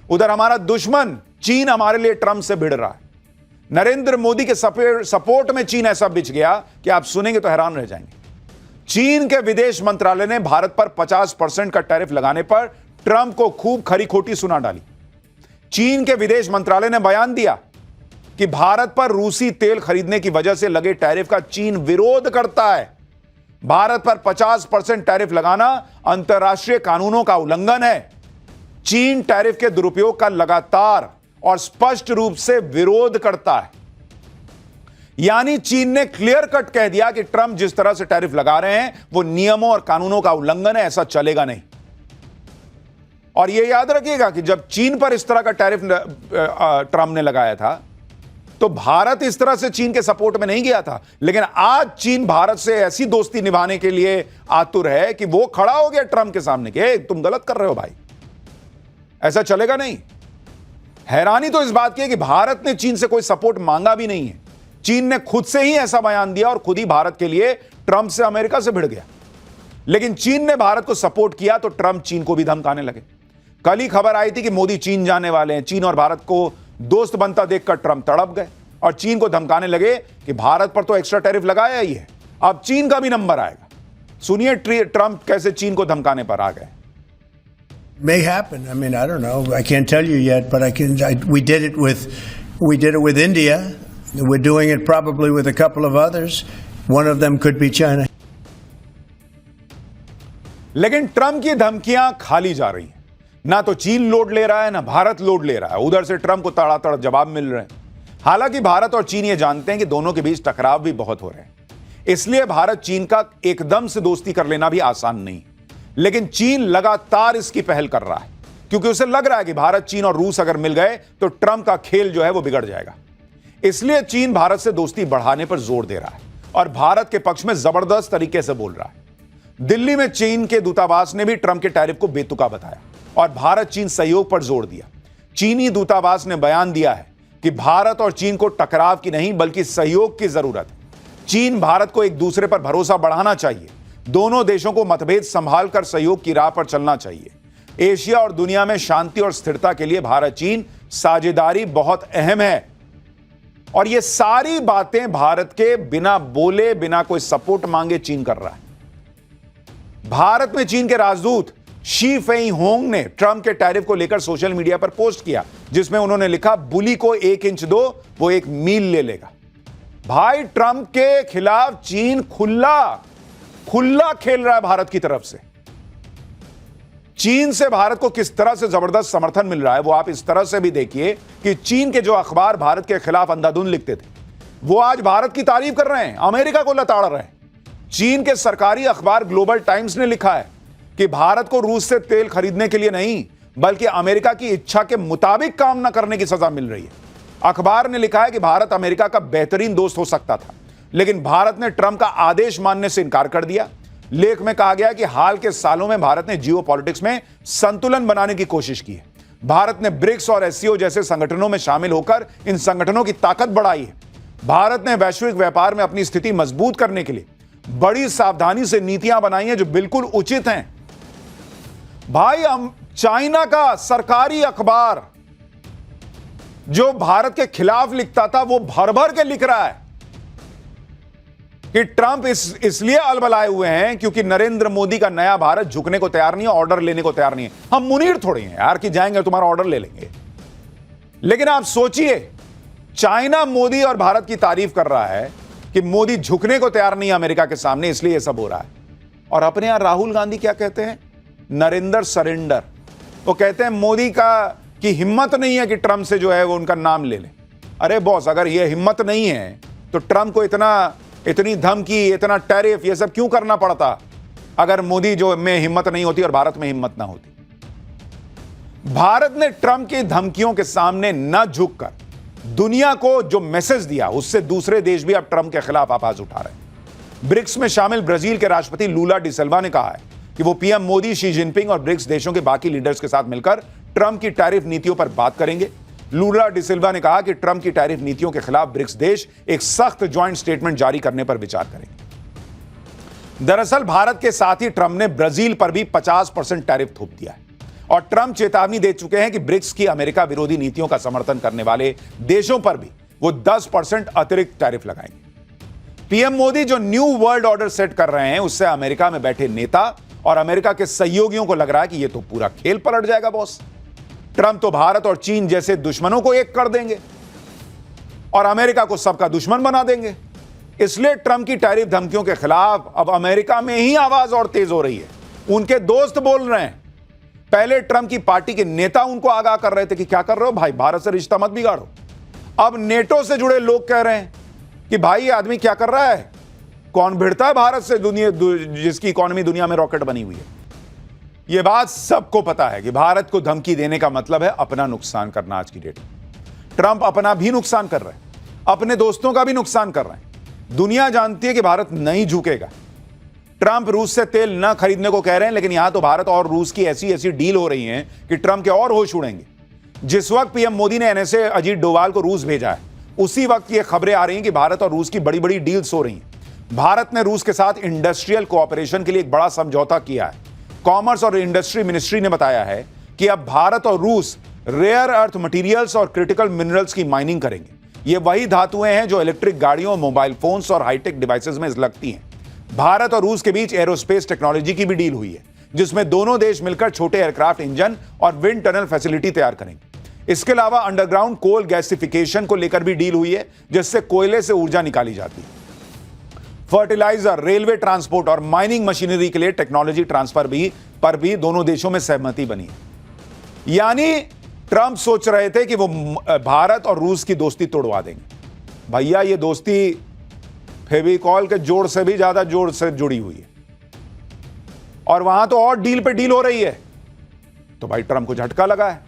उधर हमारा दुश्मन चीन हमारे लिए ट्रंप से भिड़ रहा है। नरेंद्र मोदी के सपोर्ट में चीन ऐसा बिछ गया कि आप सुनेंगे तो हैरान रह जाएंगे। चीन के विदेश मंत्रालय ने भारत पर 50% का टैरिफ लगाने पर ट्रंप को खूब खरी खोटी सुना डाली। चीन के विदेश मंत्रालय ने बयान दिया कि भारत पर रूसी तेल खरीदने की वजह से लगे टैरिफ का चीन विरोध करता है। भारत पर 50% टैरिफ लगाना अंतर्राष्ट्रीय कानूनों का उल्लंघन है। चीन टैरिफ के दुरुपयोग का लगातार और स्पष्ट रूप से विरोध करता है। यानी चीन ने क्लियर कट कह दिया कि ट्रंप जिस तरह से टैरिफ लगा रहे हैं वो नियमों और कानूनों का उल्लंघन है, ऐसा चलेगा नहीं। और यह याद रखिएगा कि जब चीन पर इस तरह का टैरिफ ट्रंप ने लगाया था तो भारत इस तरह से चीन के सपोर्ट में नहीं गया था, लेकिन आज चीन भारत से ऐसी दोस्ती निभाने के लिए आतुर है कि वो खड़ा हो गया ट्रंप के सामने कि तुम गलत कर रहे हो भाई, ऐसा चलेगा नहीं। हैरानी तो इस बात की है कि भारत ने चीन से कोई सपोर्ट मांगा भी नहीं है। चीन ने खुद से ही ऐसा बयान दिया और खुद ही भारत के लिए ट्रंप से अमेरिका से भिड़ गया। लेकिन चीन ने भारत को सपोर्ट किया तो ट्रंप चीन को भी धमकाने लगे। कल ही खबर आई थी कि मोदी चीन जाने वाले हैं। चीन और भारत को दोस्त बनता देखकर ट्रंप तड़प गए और चीन को धमकाने लगे कि भारत पर तो एक्स्ट्रा टैरिफ लगाया ही है, अब चीन का भी नंबर आएगा। सुनिए ट्रंप कैसे चीन को धमकाने पर आ गए। May happen. I mean, I don't know. I can't tell you yet, but we did it with India. We're doing it probably with a couple of others. One of them could be China. लेकिन Trump की धमकियां खाली जा रही हैं। ना तो चीन लोड ले रहा है, ना भारत लोड ले रहा है। उधर से ट्रंप को तड़ातड़ जवाब मिल रहे हैं। हालांकि भारत और चीन ये जानते हैं कि दोनों के बीच टकराव भी बहुत हो रहे हैं, इसलिए भारत चीन का एकदम से दोस्ती कर लेना भी आसान नहीं। लेकिन चीन लगातार इसकी पहल कर रहा है क्योंकि उसे लग रहा है कि भारत, चीन और रूस अगर मिल गए तो ट्रंप का खेल जो है वो बिगड़ जाएगा। इसलिए चीन भारत से दोस्ती बढ़ाने पर जोर दे रहा है और भारत के पक्ष में जबरदस्त तरीके से बोल रहा है। दिल्ली में चीन के दूतावास ने भी ट्रंप के टैरिफ को बेतुका बताया और भारत चीन सहयोग पर जोर दिया। चीनी दूतावास ने बयान दिया है कि भारत और चीन को टकराव की नहीं बल्कि सहयोग की जरूरत है। चीन भारत को एक दूसरे पर भरोसा बढ़ाना चाहिए। दोनों देशों को मतभेद संभाल कर सहयोग की राह पर चलना चाहिए। एशिया और दुनिया में शांति और स्थिरता के लिए भारत चीन साझेदारी बहुत अहम है। और ये सारी बातें भारत के बिना बोले, बिना कोई सपोर्ट मांगे चीन कर रहा है। भारत में चीन के राजदूत शी फेई होंग ने ट्रंप के टैरिफ को लेकर सोशल मीडिया पर पोस्ट किया, जिसमें उन्होंने लिखा, बुली को 1 इंच दो वो 1 मील ले लेगा। भाई, ट्रंप के खिलाफ चीन खुला खेल रहा है भारत की तरफ से। चीन से भारत को किस तरह से जबरदस्त समर्थन मिल रहा है वो आप इस तरह से भी देखिए कि चीन के जो अखबार भारत के खिलाफ अंधाधुंध लिखते थे वो आज भारत की तारीफ कर रहे हैं, अमेरिका को लताड़ रहे हैं। चीन के सरकारी अखबार ग्लोबल टाइम्स ने लिखा है कि भारत को रूस से तेल खरीदने के लिए नहीं बल्कि अमेरिका की इच्छा के मुताबिक काम न करने की सजा मिल रही है। अखबार ने लिखा है कि भारत अमेरिका का बेहतरीन दोस्त हो सकता था, लेकिन भारत ने ट्रंप का आदेश मानने से इनकार कर दिया। लेख में कहा गया कि हाल के सालों में भारत ने जियोपॉलिटिक्स में संतुलन बनाने की कोशिश की है। भारत ने ब्रिक्स और एससीओ जैसे संगठनों में शामिल होकर इन संगठनों की ताकत बढ़ाई है। भारत ने वैश्विक व्यापार में अपनी स्थिति मजबूत करने के लिए बड़ी सावधानी से नीतियां बनाई हैं जो बिल्कुल उचित हैं। भाई, हम चाइना का सरकारी अखबार जो भारत के खिलाफ लिखता था वो भर भर के लिख रहा है कि ट्रंप इसलिए अलबलाए हुए हैं क्योंकि नरेंद्र मोदी का नया भारत झुकने को तैयार नहीं है, ऑर्डर लेने को तैयार नहीं है। हम मुनीर थोड़ी हैं यार कि जाएंगे तुम्हारा ऑर्डर ले लेंगे। लेकिन आप सोचिए, चाइना मोदी और भारत की तारीफ कर रहा है कि मोदी झुकने को तैयार नहीं है अमेरिका के सामने, इसलिए यह सब हो रहा है। और अपने यहां राहुल गांधी क्या कहते हैं? नरेंद्र सरेंडर। वो कहते हैं मोदी की हिम्मत नहीं है कि ट्रंप से जो है वो उनका नाम ले ले। अरे बॉस, अगर ये हिम्मत नहीं है तो ट्रंप को इतनी धमकी, इतना टैरिफ, ये सब क्यों करना पड़ता अगर मोदी जो में हिम्मत नहीं होती और भारत में हिम्मत ना होती। भारत ने ट्रंप की धमकियों के सामने न झुककर दुनिया को जो मैसेज दिया उससे दूसरे देश भी अब ट्रंप के खिलाफ आवाज उठा रहे हैं। ब्रिक्स में शामिल ब्राजील के राष्ट्रपति लूला डिसिल्वा ने कहा है कि वो पीएम मोदी, शी जिनपिंग और ब्रिक्स देशों के बाकी लीडर्स के साथ मिलकर ट्रंप की टैरिफ नीतियों पर बात करेंगे। लूला डिसिल्वा ने कहा कि ट्रंप की टैरिफ नीतियों के खिलाफ ब्रिक्स देश एक सख्त ज्वाइंट स्टेटमेंट जारी करने पर विचार करेंगे। दरअसल भारत के साथ ही ट्रंप ने ब्राजील पर भी 50% टैरिफ थोप दिया है। और ट्रंप चेतावनी दे चुके हैं कि ब्रिक्स की अमेरिका विरोधी नीतियों का समर्थन करने वाले देशों पर भी वो 10% अतिरिक्त टैरिफ लगाएंगे। पीएम मोदी जो न्यू वर्ल्ड ऑर्डर सेट कर रहे हैं, उससे अमेरिका में बैठे नेता और अमेरिका के सहयोगियों को लग रहा है कि ये तो पूरा खेल पलट जाएगा बॉस। ट्रंप तो भारत और चीन जैसे दुश्मनों को एक कर देंगे और अमेरिका को सबका दुश्मन बना देंगे। इसलिए ट्रंप की टैरिफ धमकियों के खिलाफ अब अमेरिका में ही आवाज और तेज हो रही है। उनके दोस्त बोल रहे हैं। पहले ट्रंप की पार्टी के नेता उनको आगाह कर रहे थे कि क्या कर रहे हो भाई, भारत से रिश्ता मत बिगाड़ो। अब नेटो से जुड़े लोग कह रहे हैं कि भाई ये आदमी क्या कर रहा है, कौन भिड़ता है भारत से, दुनिया जिसकी इकोनॉमी दुनिया में रॉकेट बनी हुई है। यह बात सबको पता है कि भारत को धमकी देने का मतलब है अपना नुकसान करना। आज की डेट में ट्रंप अपना भी नुकसान कर रहे हैं, अपने दोस्तों का भी नुकसान कर रहे हैं। दुनिया जानती है कि भारत नहीं झुकेगा। ट्रंप रूस से तेल न खरीदने को कह रहे हैं, लेकिन यहां तो भारत और रूस की ऐसी ऐसी डील हो रही है कि ट्रंप के और होश उड़ेंगे। जिस वक्त पीएम मोदी ने एनएसए अजीत डोभाल को रूस भेजा है, उसी वक्त ये खबरें आ रही हैं कि भारत और रूस की बड़ी बड़ी डील्स हो रही हैं। भारत ने रूस के साथ इंडस्ट्रियल कोऑपरेशन के लिए एक बड़ा समझौता किया है। कॉमर्स और इंडस्ट्री मिनिस्ट्री ने बताया है कि अब भारत और रूस रेयर अर्थ मटेरियल्स और क्रिटिकल मिनरल्स की माइनिंग करेंगे। ये वही धातुएं हैं जो इलेक्ट्रिक गाड़ियों, मोबाइल फोन्स और हाईटेक डिवाइसेस में लगती हैं। भारत और रूस के बीच एरोस्पेस टेक्नोलॉजी की भी डील हुई है, जिसमें दोनों देश मिलकर छोटे एयरक्राफ्ट इंजन और विंड टनल फैसिलिटी तैयार करेंगे। इसके अलावा अंडरग्राउंड कोल गैसिफिकेशन को लेकर भी डील हुई है, जिससे कोयले से ऊर्जा निकाली जाती है। फर्टिलाइजर, रेलवे ट्रांसपोर्ट और माइनिंग मशीनरी के लिए टेक्नोलॉजी ट्रांसफर पर भी दोनों देशों में सहमति बनी है। यानी ट्रंप सोच रहे थे कि वो भारत और रूस की दोस्ती तोड़वा देंगे। भैया ये दोस्ती फेविकॉल के जोड़ से भी ज्यादा जोड़ से जुड़ी हुई है और वहां तो और डील पे डील हो रही है। तो भाई ट्रंप को झटका लगा है।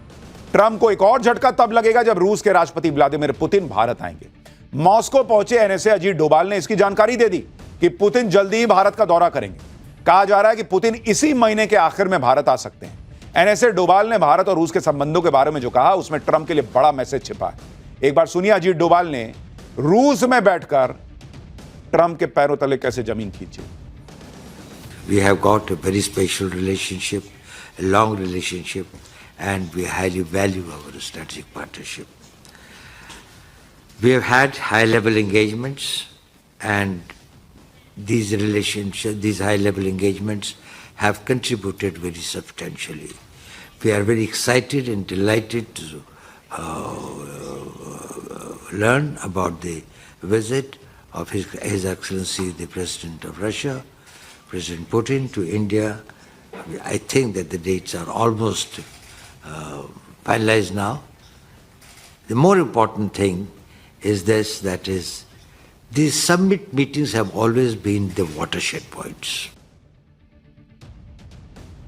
ट्रंप को एक और झटका तब लगेगा जब रूस के राष्ट्रपति व्लादिमीर पुतिन भारत आएंगे। मॉस्को पहुंचे एनएसए अजीत डोभाल ने इसकी जानकारी दे दी कि पुतिन जल्दी ही भारत का दौरा करेंगे। कहा जा रहा है कि पुतिन इसी महीने के आखिर में भारत आ सकते हैं। एनएसए डोभाल ने भारत और रूस के संबंधों के बारे में जो कहा, उसमें ट्रंप के लिए बड़ा मैसेज छिपा है। एक बार सुनिए अजीत डोभाल ने रूस में बैठकर ट्रंप के पैरों तले कैसे जमीन खींची। We have got a very special relationship, a long relationship, and we highly value our strategic partnership. We have had high-level engagements, and these high-level engagements have contributed very substantially. We are very excited and delighted to learn about the visit of His Excellency the President of Russia, President Putin, to India. I think that the dates are almost finalized now. The more important thing is this, that is, these summit meetings have always been the watershed points.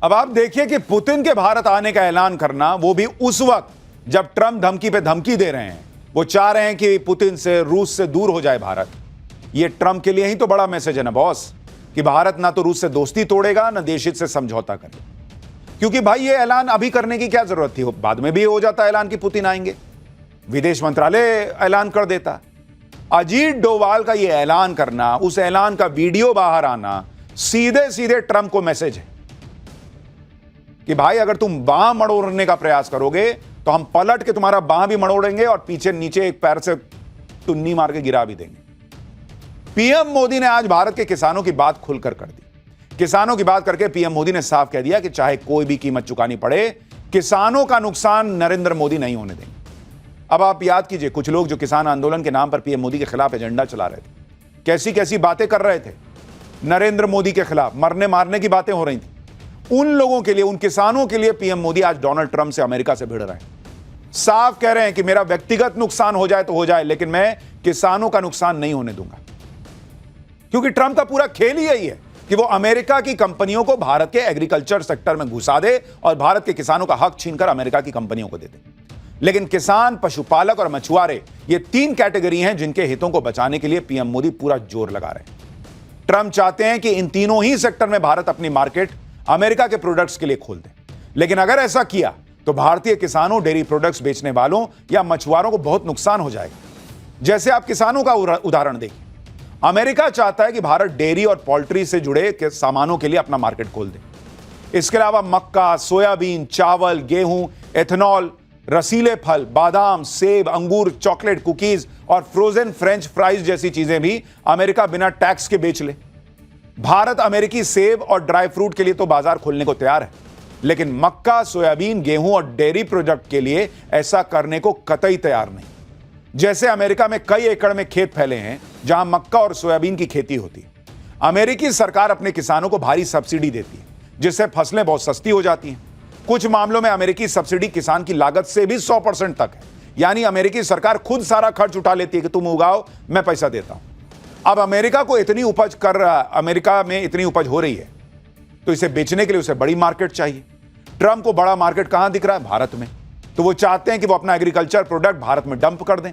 अब आप देखिए कि Putin के भारत आने का ऐलान करना, वो भी उस वक्त जब ट्रंप धमकी पे धमकी दे रहे हैं। वो चाह रहे हैं कि पुतिन से, रूस से दूर हो जाए भारत। ये ट्रंप के लिए ही तो बड़ा मैसेज है ना बॉस, कि भारत ना तो रूस से दोस्ती तोड़ेगा, ना देश हित से समझौता करेगा। क्योंकि भाई ये ऐलान अभी करने की क्या जरूरत थी, बाद में भी हो जाता ऐलान कि पुतिन आएंगे, विदेश मंत्रालय ऐलान कर देता। अजीत डोभाल का ये ऐलान करना, उस ऐलान का वीडियो बाहर आना, सीधे सीधे ट्रंप को मैसेज है कि भाई अगर तुम बांह मड़ोड़ने का प्रयास करोगे तो हम पलट के तुम्हारा बांह भी मड़ोड़ेंगे और पीछे नीचे एक पैर से टुन्नी मार के गिरा भी देंगे। पीएम मोदी ने आज भारत के किसानों की बात खुलकर कर दी। किसानों की बात करके पीएम मोदी ने साफ कह दिया कि चाहे कोई भी कीमत चुकानी पड़े, किसानों का नुकसान नरेंद्र मोदी नहीं होने देंगे। अब आप याद कीजिए, कुछ लोग जो किसान आंदोलन के नाम पर पीएम मोदी के खिलाफ एजेंडा चला रहे थे, कैसी कैसी बातें कर रहे थे, नरेंद्र मोदी के खिलाफ मरने मारने की बातें हो रही थी। उन लोगों के लिए, उन किसानों के लिए पीएम मोदी आज डोनाल्ड ट्रंप से अमेरिका से भिड़ रहे हैं। साफ कह रहे हैं कि मेरा व्यक्तिगत नुकसान हो जाए तो हो जाए, लेकिन मैं किसानों का नुकसान नहीं होने दूंगा। क्योंकि ट्रंप का पूरा खेल ही यही है कि वो अमेरिका की कंपनियों को भारत के एग्रीकल्चर सेक्टर में घुसा दे और भारत के किसानों का हक छीनकर अमेरिका की कंपनियों को दे दे। लेकिन किसान, पशुपालक और मछुआरे, ये तीन कैटेगरी हैं जिनके हितों को बचाने के लिए पीएम मोदी पूरा जोर लगा रहे हैं। ट्रंप चाहते हैं कि इन तीनों ही सेक्टर में भारत अपनी मार्केट अमेरिका के प्रोडक्ट्स के लिए खोल दे। लेकिन अगर ऐसा किया तो भारतीय किसानों, डेयरी प्रोडक्ट्स बेचने वालों या मछुआरों को बहुत नुकसान हो जाएगा। जैसे आप किसानों का उदाहरण देखिए, अमेरिका चाहता है कि भारत डेयरी और पोल्ट्री से जुड़े सामानों के लिए अपना मार्केट खोल दे, इसके अलावा मक्का, सोयाबीन, चावल, गेहूं, एथेनॉल, रसीले फल, बादाम, सेब, अंगूर, चॉकलेट, कुकीज और फ्रोजन फ्रेंच फ्राइज जैसी चीजें भी अमेरिका बिना टैक्स के बेच ले। भारत अमेरिकी सेब और ड्राई फ्रूट के लिए तो बाजार खोलने को तैयार है, लेकिन मक्का, सोयाबीन, गेहूं और डेयरी प्रोडक्ट के लिए ऐसा करने को कतई तैयार नहीं। जैसे अमेरिका में कई एकड़ में खेत फैले हैं जहां मक्का और सोयाबीन की खेती होती है। अमेरिकी सरकार अपने किसानों को भारी सब्सिडी देती है, जिससे फसलें बहुत सस्ती हो जाती हैं। कुछ मामलों में अमेरिकी सब्सिडी किसान की लागत से भी 100% तक है, यानी अमेरिकी सरकार खुद सारा खर्च उठा लेती है कि तुम उगाओ, मैं पैसा देता हूं। अब अमेरिका में इतनी उपज हो रही है, तो इसे बेचने के लिए उसे बड़ी मार्केट चाहिए। ट्रंप को बड़ा मार्केट कहां दिख रहा है? भारत में। तो वो चाहते हैं कि वो अपना एग्रीकल्चर प्रोडक्ट भारत में डंप कर दें।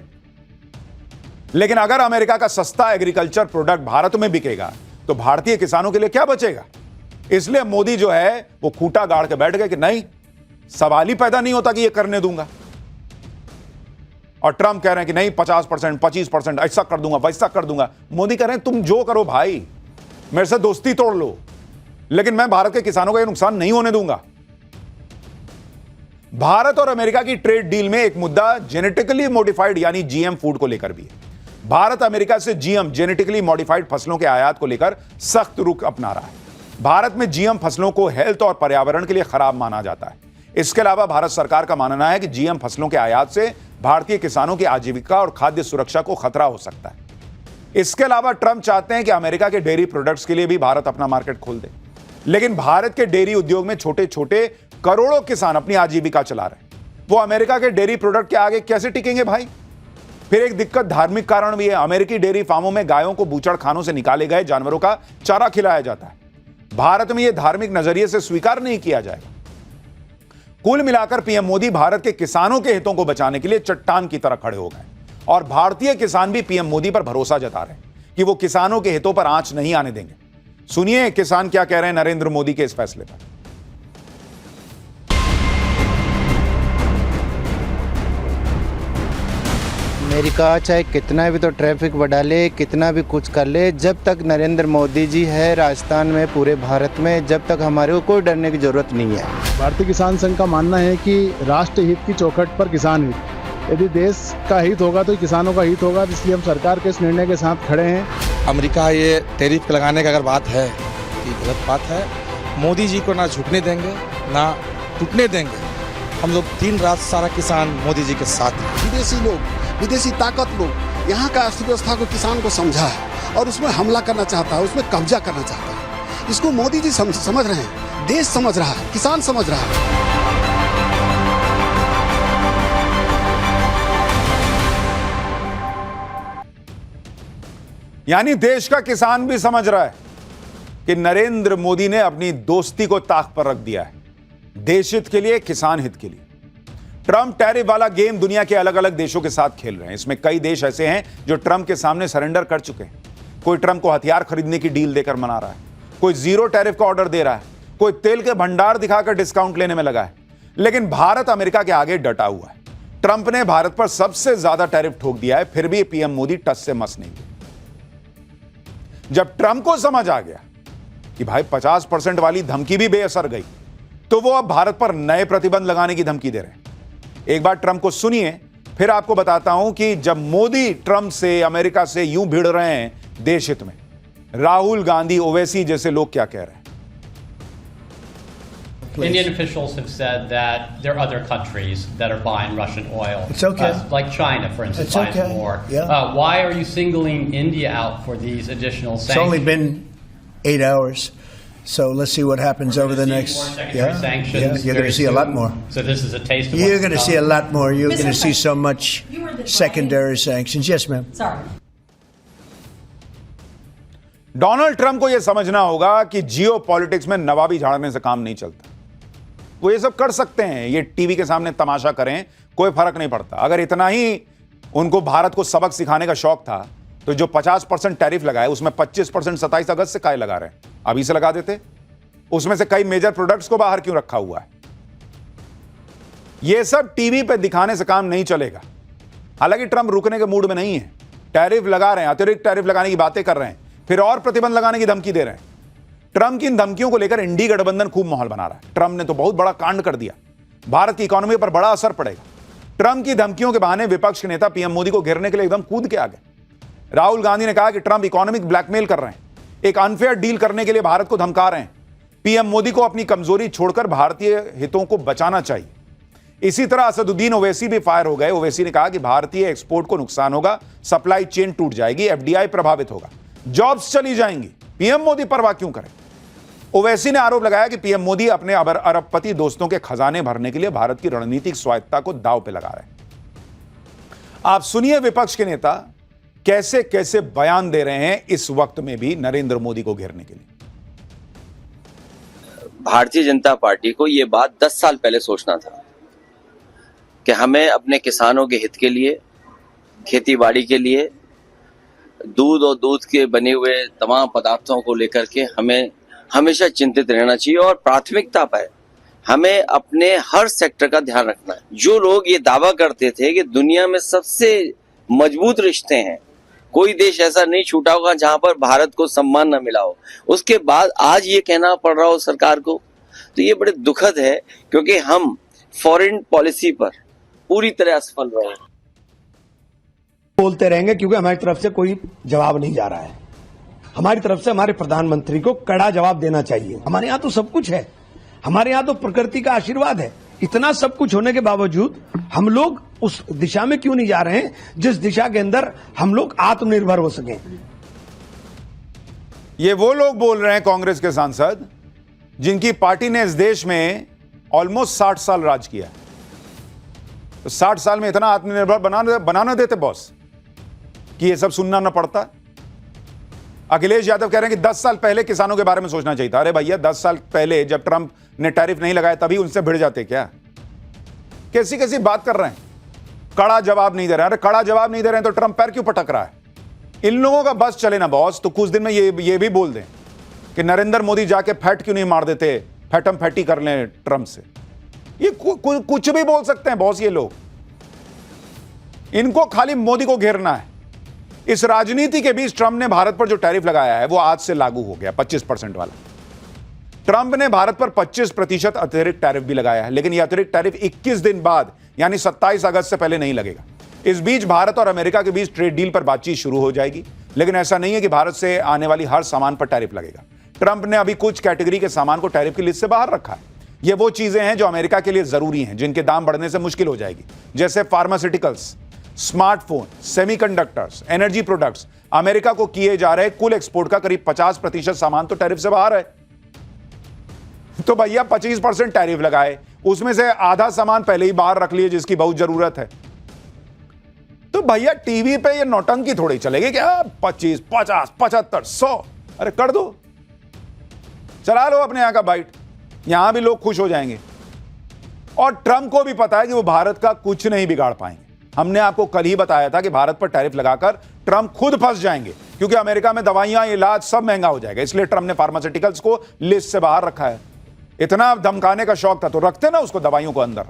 लेकिन अगर अमेरिका का सस्ता एग्रीकल्चर प्रोडक्ट भारत में बिकेगा तो भारतीय किसानों के लिए क्या बचेगा? इसलिए मोदी जो है वो खूंटा गाड़ के बैठ गए कि नहीं, सवाल ही पैदा नहीं होता कि ये करने दूंगा। और ट्रंप कह रहे हैं कि नहीं, 50%, 25%, ऐसा कर दूंगा, वैसा कर दूंगा। मोदी कह रहे हैं तुम जो करो भाई, मेरे से दोस्ती तोड़ लो, लेकिन मैं भारत के किसानों का ये नुकसान नहीं होने दूंगा। भारत और अमेरिका की ट्रेड डील में एक मुद्दा जेनेटिकली मॉडिफाइड यानी जीएम फूड को लेकर भी है। भारत अमेरिका से जीएम जेनेटिकली मॉडिफाइड फसलों के आयात को लेकर सख्त रुख अपना रहा है। भारत में जीएम फसलों को हेल्थ और पर्यावरण के लिए खराब माना जाता है। इसके अलावा भारत सरकार का मानना है कि जीएम फसलों के आयात से भारतीय किसानों की आजीविका और खाद्य सुरक्षा को खतरा हो सकता है। इसके अलावा ट्रंप चाहते हैं कि अमेरिका के डेयरी प्रोडक्ट्स के लिए भी भारत अपना मार्केट खोल दे, लेकिन भारत के डेयरी उद्योग में छोटे छोटे करोड़ों किसान अपनी आजीविका चला रहे हैं। वो अमेरिका के डेयरी प्रोडक्ट के आगे कैसे टिकेंगे भाई? फिर एक दिक्कत धार्मिक कारण भी है। अमेरिकी डेयरी फार्मों में गायों को बूचड़ खानों से निकाले गए जानवरों का चारा खिलाया जाता है। भारत में यह धार्मिक नजरिए से स्वीकार नहीं किया जाएगा। कुल मिलाकर पीएम मोदी भारत के किसानों के हितों को बचाने के लिए चट्टान की तरह खड़े हो गए और भारतीय किसान भी पीएम मोदी पर भरोसा जता रहे हैं कि वो किसानों के हितों पर आंच नहीं आने देंगे। सुनिए किसान क्या कह रहे हैं नरेंद्र मोदी के इस फैसले पर। अमेरिका चाहे कितना भी तो ट्रैफिक बढ़ा ले, कितना भी कुछ कर ले, जब तक नरेंद्र मोदी जी है राजस्थान में, पूरे भारत में, जब तक हमारे को कोई डरने की जरूरत नहीं है। भारतीय किसान संघ का मानना है कि राष्ट्र हित की चौखट पर किसान हित, यदि देश का हित होगा तो किसानों का हित होगा। इसलिए हम सरकार के इस निर्णय के साथ खड़े हैं। अमेरिका ये टैरिफ लगाने का अगर बात है कि गलत बात है। मोदी जी को ना झुकने देंगे ना टूटने देंगे। हम लोग दिन रात सारा किसान मोदी जी के साथ हैं। विदेशी लोग, विदेशी ताकत लोग यहाँ का अर्थव्यवस्था को, किसान को समझा है और उसमें हमला करना चाहता है, उसमें कब्जा करना चाहता है। इसको मोदी जी समझ रहे हैं, देश समझ रहा है, किसान समझ रहा है। यानी देश का किसान भी समझ रहा है कि नरेंद्र मोदी ने अपनी दोस्ती को ताक पर रख दिया है, देश हित के लिए, किसान हित के लिए। ट्रंप टैरिफ वाला गेम दुनिया के अलग अलग देशों के साथ खेल रहे हैं। इसमें कई देश ऐसे हैं जो ट्रंप के सामने सरेंडर कर चुके हैं। कोई ट्रंप को हथियार खरीदने की डील देकर मना रहा है, कोई जीरो टैरिफ का ऑर्डर दे रहा है, कोई तेल के भंडार दिखाकर डिस्काउंट लेने में लगा है। लेकिन भारत अमेरिका के आगे डटा हुआ है। ट्रंप ने भारत पर सबसे ज्यादा टैरिफ ठोक दिया है, फिर भी पीएम मोदी टस से मस नहीं हुए। जब ट्रंप को समझ आ गया कि भाई 50% वाली धमकी भी बेअसर गई, तो वो अब भारत पर नए प्रतिबंध लगाने की धमकी दे रहे हैं। एक बार ट्रंप को सुनिए, फिर आपको बताता हूं कि जब मोदी ट्रंप से, अमेरिका से यूं भिड़ रहे हैं देश हित में, राहुल गांधी, ओवैसी जैसे लोग क्या कह रहे हैं। Indian officials have said that there are other countries that are buying Russian oil. It's okay. Like China, for instance, It's buys okay. more. Yeah. Why are you singling India out for these additional It's sanctions? only been 8 hours, so let's see what happens over the next. More secondary sanctions you're going very to see a lot soon. more. So this is a taste of You're what's going to come. see a lot more. You're Mr. going to see so much You were the secondary sanctions. Yes, ma'am. Sorry. Donald Trump को यह समझना होगा कि जियो politics में नवाबी झाड़ने से काम नहीं चलता। वो ये सब कर सकते हैं, ये टीवी के सामने तमाशा करें, कोई फर्क नहीं पड़ता। अगर इतना ही उनको भारत को सबक सिखाने का शौक था, तो जो 50% टैरिफ लगाए उसमें 25% 27 अगस्त से काहे लगा रहे हैं? अभी से लगा देते। उसमें से कई मेजर प्रोडक्ट्स को बाहर क्यों रखा हुआ है? यह सब टीवी पे दिखाने से काम नहीं चलेगा। हालांकि ट्रंप रुकने के मूड में नहीं है, टैरिफ लगा रहे हैं, अतिरिक्त टैरिफ लगाने की बातें कर रहे हैं, फिर और प्रतिबंध लगाने की धमकी दे रहे हैं। ट्रंप की इन धमकियों को लेकर इंडी गठबंधन खूब माहौल बना रहा है। ट्रंप ने तो बहुत बड़ा कांड कर दिया, भारत की इकोनॉमी पर बड़ा असर पड़ेगा। ट्रंप की धमकियों के बहाने विपक्ष के नेता पीएम मोदी को घेरने के लिए एकदम कूद के आ गए। राहुल गांधी ने कहा कि ट्रंप इकोनॉमिक ब्लैकमेल कर रहे हैं, एक अनफेयर डील करने के लिए भारत को धमका रहे हैं। पीएम मोदी को अपनी कमजोरी छोड़कर भारतीय हितों को बचाना चाहिए। इसी तरह असदुद्दीन ओवैसी भी फायर हो गए। ओवैसी ने कहा कि भारतीय एक्सपोर्ट को नुकसान होगा, सप्लाई चेन टूट जाएगी, एफडीआई प्रभावित होगा, जॉब्स चली जाएंगी। पीएम मोदी परवाह क्यों करें? ओवैसी ने आरोप लगाया कि पीएम मोदी अपने अरबपति दोस्तों के खजाने भरने के लिए भारत की रणनीतिक स्वायत्तता को दांव पे लगा रहे हैं। आप सुनिए विपक्ष के नेता कैसे कैसे बयान दे रहे हैं इस वक्त में भी नरेंद्र मोदी को घेरने के लिए। भारतीय जनता पार्टी को ये बात 10 साल पहले सोचना था कि हमें अपने किसानों के हित के लिए, खेती बाड़ी के लिए, दूध और दूध के बने हुए तमाम पदार्थों को लेकर के हमें हमेशा चिंतित रहना चाहिए और प्राथमिकता पर हमें अपने हर सेक्टर का ध्यान रखना है। जो लोग ये दावा करते थे कि दुनिया में सबसे मजबूत रिश्ते हैं, कोई देश ऐसा नहीं छूटा होगा जहां पर भारत को सम्मान न मिला हो, उसके बाद आज ये कहना पड़ रहा हो सरकार को, तो ये बड़े दुखद है, क्योंकि हम फॉरेन पॉलिसी पर पूरी तरह असफल रहे हैं। बोलते रहेंगे क्योंकि हमारी तरफ से कोई जवाब नहीं जा रहा है। हमारी तरफ से हमारे प्रधानमंत्री को कड़ा जवाब देना चाहिए। हमारे यहाँ तो सब कुछ है, हमारे यहाँ तो प्रकृति का आशीर्वाद है। इतना सब कुछ होने के बावजूद हम लोग उस दिशा में क्यों नहीं जा रहे हैं जिस दिशा के अंदर हम लोग आत्मनिर्भर हो सकें। ये वो लोग बोल रहे हैं, कांग्रेस के सांसद, जिनकी पार्टी ने इस देश में ऑलमोस्ट 60 साल राज किया। तो 60 साल में इतना आत्मनिर्भर बनाना देते बॉस कि ये सब सुनना ना पड़ता। अखिलेश यादव कह रहे हैं कि 10 साल पहले किसानों के बारे में सोचना चाहिए था। अरे भैया, 10 साल पहले जब ट्रंप ने टैरिफ नहीं लगाया तभी उनसे भिड़ जाते क्या? कैसी कैसी बात कर रहे हैं? कड़ा जवाब नहीं दे रहे हैं। अरे कड़ा जवाब नहीं दे रहे हैं तो ट्रंप पैर क्यों पटक रहा है? इन लोगों का बस चले ना बॉस, तो कुछ दिन में ये भी बोल दें कि नरेंद्र मोदी जाके फैट क्यों नहीं मार देते, फैटम फैटी कर लें ट्रंप से। ये कुछ भी बोल सकते हैं बॉस ये लोग। इनको खाली मोदी को घेरना है। इस राजनीति के बीच ट्रंप ने भारत पर जो टैरिफ लगाया है वो आज से लागू हो गया, 25% वाला। ट्रंप ने भारत पर 25% अतिरिक्त टैरिफ भी लगाया है, लेकिन यह अतिरिक्त टैरिफ 21 दिन बाद यानी 27 अगस्त से पहले नहीं लगेगा। इस बीच भारत और अमेरिका के बीच ट्रेड डील पर बातचीत शुरू हो जाएगी, लेकिन ऐसा नहीं है कि भारत से आने वाली हर सामान पर टैरिफ लगेगा। ट्रंप ने अभी कुछ कैटेगरी के सामान को टैरिफ की लिस्ट से बाहर रखा है। ये वो चीजें हैं जो अमेरिका के लिए जरूरी हैं, जिनके दाम बढ़ने से मुश्किल हो जाएगी, जैसे pharmaceuticals, smartphone, semiconductors, energy products. America को किए जा रहे कुल एक्सपोर्ट का करीब 50% सामान तो टैरिफ से बाहर है। तो भैया 25% टैरिफ लगाए, उसमें से आधा सामान पहले ही बाहर रख लिए जिसकी बहुत जरूरत है। तो भैया टीवी पे ये नौटंकी थोड़ी चलेगी क्या? 25, 50, 75, 100, अरे कर दो, चला लो अपने यहां का बाइट, यहां भी लोग खुश हो जाएंगे। और ट्रंप को भी पता है कि वो भारत का कुछ नहीं बिगाड़ पाएंगे। हमने आपको कल ही बताया था कि भारत पर टैरिफ लगाकर ट्रंप खुद फंस जाएंगे, क्योंकि अमेरिका में दवाइयां, इलाज सब महंगा हो जाएगा। इसलिए ट्रंप ने फार्मास्यूटिकल्स को लिस्ट से बाहर रखा है। इतना धमकाने का शौक था तो रखते ना उसको, दवाइयों को अंदर।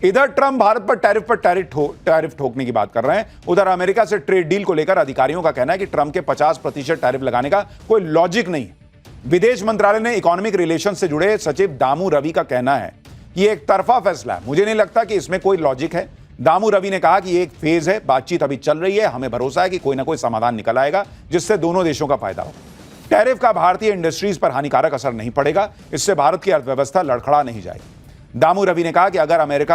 इधर ट्रंप भारत पर टैरिफ ठोकने की बात कर रहे हैं, उधर अमेरिका से ट्रेड डील को लेकर अधिकारियों का कहना है कि ट्रंप के 50% टैरिफ लगाने का कोई लॉजिक नहीं है। विदेश मंत्रालय ने इकोनॉमिक रिलेशन से जुड़े सचिव दामू रवि का कहना है कि एक तरफा फैसला है, मुझे नहीं लगता कि इसमें कोई लॉजिक है। दामू रवि ने कहा कि ये एक फेज है, बातचीत अभी चल रही है, हमें भरोसा है कि कोई ना कोई समाधान निकल आएगा जिससे दोनों देशों का फायदा हो। टैरिफ का भारतीय इंडस्ट्रीज पर हानिकारक असर नहीं पड़ेगा, इससे भारत की अर्थव्यवस्था लड़खड़ा नहीं जाएगी। दामू रवि ने कहा कि अगर अमेरिका